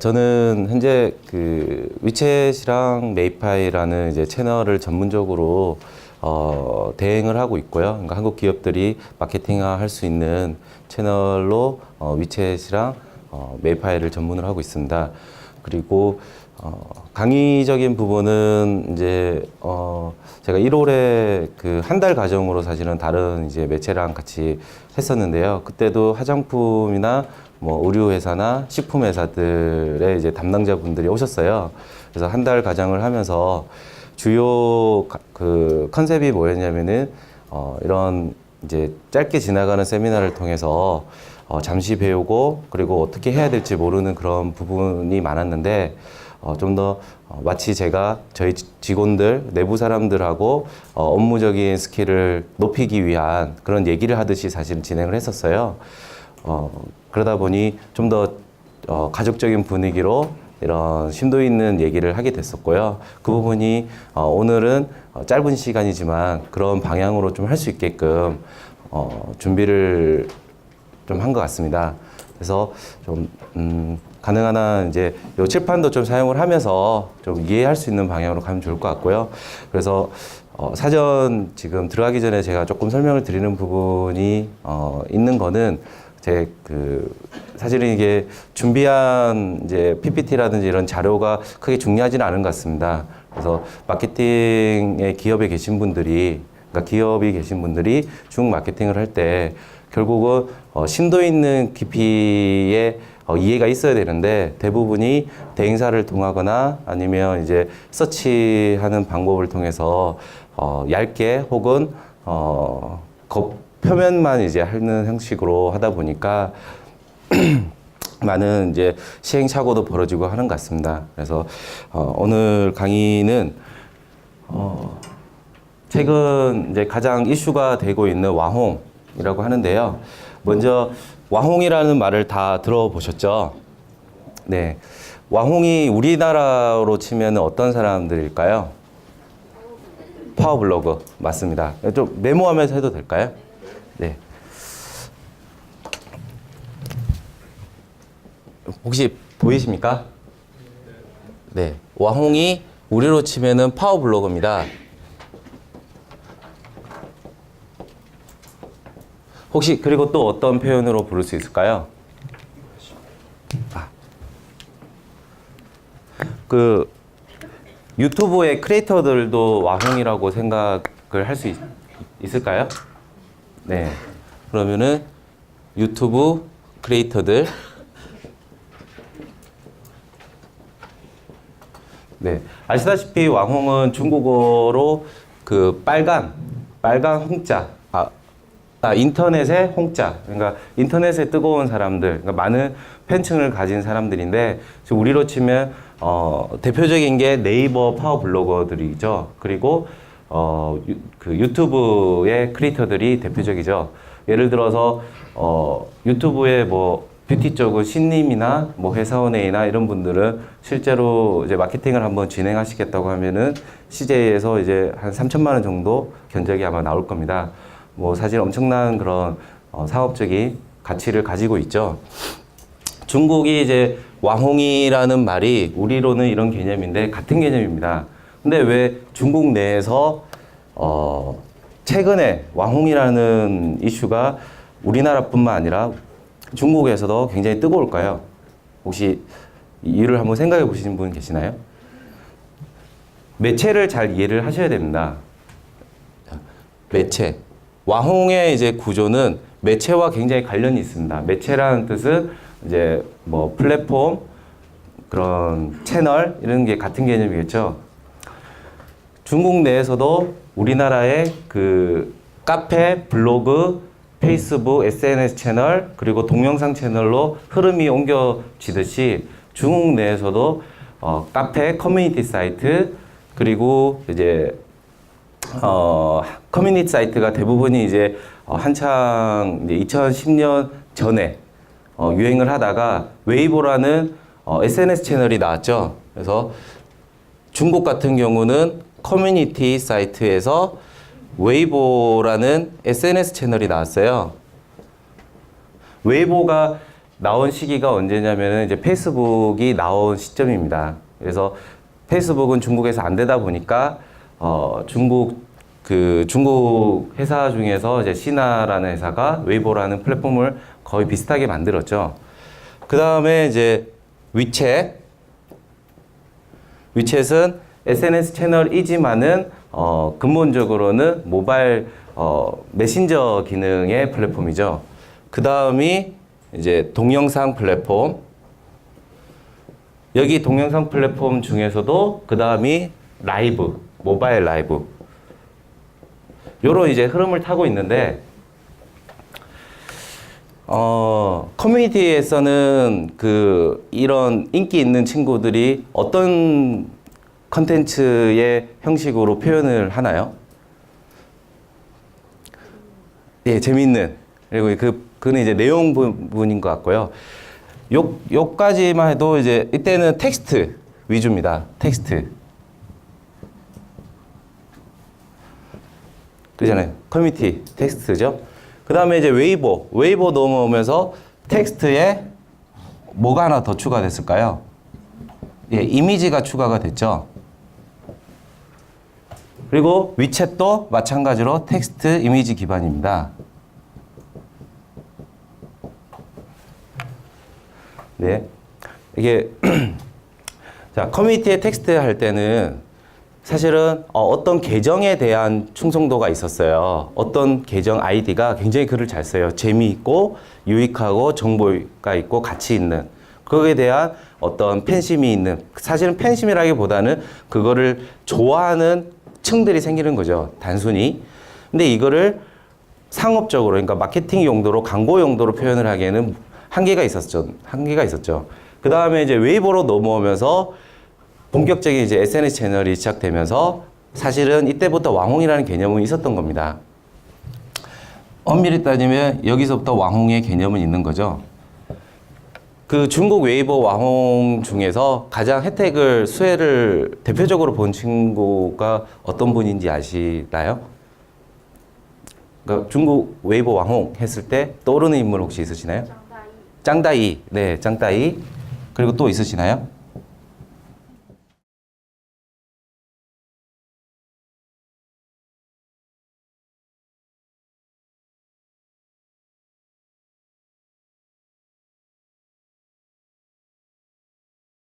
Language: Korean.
저는 현재 그 위챗이랑 메이파이라는 이제 채널을 전문적으로 대행을 하고 있고요. 그러니까 한국 기업들이 마케팅할 수 있는 채널로 위챗이랑 메이파이를 전문으로 하고 있습니다. 그리고 강의적인 부분은 이제 제가 1월에 그 한 달 과정으로 사실은 다른 이제 매체랑 같이 했었는데요. 그때도 화장품이나 뭐 의류회사나 식품회사들의 이제 담당자분들이 오셨어요. 그래서 한 달 과정을 하면서 주요 그 컨셉이 뭐였냐면은 이런 이제 짧게 지나가는 세미나를 통해서 잠시 배우고 그리고 어떻게 해야 될지 모르는 그런 부분이 많았는데 좀 더 마치 제가 저희 직원들, 내부 사람들하고 업무적인 스킬을 높이기 위한 그런 얘기를 하듯이 사실 진행을 했었어요. 그러다 보니 좀 더 가족적인 분위기로 이런 심도 있는 얘기를 하게 됐었고요. 그 부분이 오늘은 짧은 시간이지만 그런 방향으로 좀 할 수 있게끔 준비를 좀 한 것 같습니다. 그래서 좀 가능한 한 이제 요 칠판도 좀 사용을 하면서 좀 이해할 수 있는 방향으로 가면 좋을 것 같고요. 그래서 사전 지금 들어가기 전에 제가 조금 설명을 드리는 부분이 있는 거는 제 사실은 이게 준비한 이제 PPT라든지 이런 자료가 크게 중요하지는 않은 것 같습니다. 그래서 마케팅의 기업에 계신 분들이, 그러니까 기업이 계신 분들이 중 마케팅을 할 때 결국은 심도 있는 깊이의 이해가 있어야 되는데 대부분이 대행사를 통하거나 아니면 이제 서치하는 방법을 통해서 얇게 혹은 표면만 이제 하는 형식으로 하다 보니까 많은 이제 시행착오도 벌어지고 하는 것 같습니다. 그래서 오늘 강의는 최근 이제 가장 이슈가 되고 있는 와홍이라고 하는데요. 먼저 와홍이라는 말을 다 들어보셨죠? 네. 와홍이 우리나라로 치면 어떤 사람들일까요? 파워블로그. 맞습니다. 좀 메모하면서 해도 될까요? 네. 혹시 보이십니까? 네. 와홍이 우리로 치면은 파워블로그입니다. 혹시 그리고 또 어떤 표현으로 부를 수 있을까요? 그 유튜브의 크리에이터들도 와홍이라고 생각을 할 수 있을까요? 네. 그러면은 유튜브 크리에이터들. 네. 아시다시피 와홍은 중국어로 그 빨간 홍자. 인터넷의 홍자. 그러니까 인터넷에 뜨거운 사람들, 그러니까 많은 팬층을 가진 사람들인데, 지금 우리로 치면, 대표적인 게 네이버 파워 블로거들이죠. 그리고, 그 유튜브의 크리에이터들이 대표적이죠. 예를 들어서, 유튜브에 뭐, 뷰티 쪽은 신님이나 뭐 회사원 A나 이런 분들은 실제로 이제 마케팅을 한번 진행하시겠다고 하면은 CJ에서 이제 한 3천만 원 정도 견적이 아마 나올 겁니다. 뭐 사실 엄청난 그런 사업적인 가치를 가지고 있죠. 중국이 이제 와홍이라는 말이 우리로는 이런 개념인데 같은 개념입니다. 근데 왜 중국 내에서 최근에 와홍이라는 이슈가 우리나라뿐만 아니라 중국에서도 굉장히 뜨거울까요? 혹시 이유를 한번 생각해 보신 분 계시나요? 매체를 잘 이해를 하셔야 됩니다. 매체. 와홍의 이제 구조는 매체와 굉장히 관련이 있습니다. 매체라는 뜻은 이제 뭐 플랫폼, 그런 채널 이런 게 같은 개념이겠죠. 중국 내에서도 우리나라의 그 카페, 블로그, 페이스북, SNS 채널 그리고 동영상 채널로 흐름이 옮겨지듯이 중국 내에서도 카페, 커뮤니티 사이트 그리고 이제 커뮤니티 사이트가 대부분이 이제 한창 이제 2010년 전에 유행을 하다가 웨이보라는 SNS 채널이 나왔죠. 그래서 중국 같은 경우는 커뮤니티 사이트에서 웨이보라는 SNS 채널이 나왔어요. 웨이보가 나온 시기가 언제냐면은 이제 페이스북이 나온 시점입니다. 그래서 페이스북은 중국에서 안 되다 보니까 중국 회사 중에서 이제 시나라는 회사가 웨이보라는 플랫폼을 거의 비슷하게 만들었죠. 그 다음에 이제 위챗은 SNS 채널이지만은 근본적으로는 모바일 메신저 기능의 플랫폼이죠. 그 다음이 이제 동영상 플랫폼. 여기 동영상 플랫폼 중에서도 그 다음이 라이브, 모바일 라이브. 요런 이제 흐름을 타고 있는데, 커뮤니티에서는 이런 인기 있는 친구들이 어떤 컨텐츠의 형식으로 표현을 하나요? 예, 재밌는. 그리고 그는 이제 내용 부분인 것 같고요. 요까지만 해도 이제 이때는 텍스트 위주입니다. 텍스트. 그잖아요. 커뮤니티 텍스트죠. 그 다음에 이제 웨이보 넘어오면서 텍스트에 뭐가 하나 더 추가됐을까요? 예, 이미지가 추가가 됐죠. 그리고 위챗도 마찬가지로 텍스트 이미지 기반입니다. 네. 이게, 자, 커뮤니티에 텍스트 할 때는 사실은 어떤 계정에 대한 충성도가 있었어요. 어떤 계정 아이디가 굉장히 글을 잘 써요. 재미있고, 유익하고, 정보가 있고, 가치 있는. 거기에 대한 어떤 팬심이 있는, 사실은 팬심이라기보다는 그거를 좋아하는 층들이 생기는 거죠. 단순히. 근데 이거를 상업적으로, 그러니까 마케팅 용도로, 광고 용도로 표현을 하기에는 한계가 있었죠. 그 다음에 이제 웨이보로 넘어오면서 본격적인 이제 SNS 채널이 시작되면서 사실은 이때부터 왕홍이라는 개념은 있었던 겁니다. 엄밀히 따지면 여기서부터 왕홍의 개념은 있는 거죠. 그 중국 웨이보 왕홍 중에서 가장 수혜를 대표적으로 본 친구가 어떤 분인지 아시나요? 그러니까 중국 웨이보 왕홍 했을 때 떠오르는 인물 혹시 있으시나요? 짱다이. 네, 짱다이. 그리고 또 있으시나요?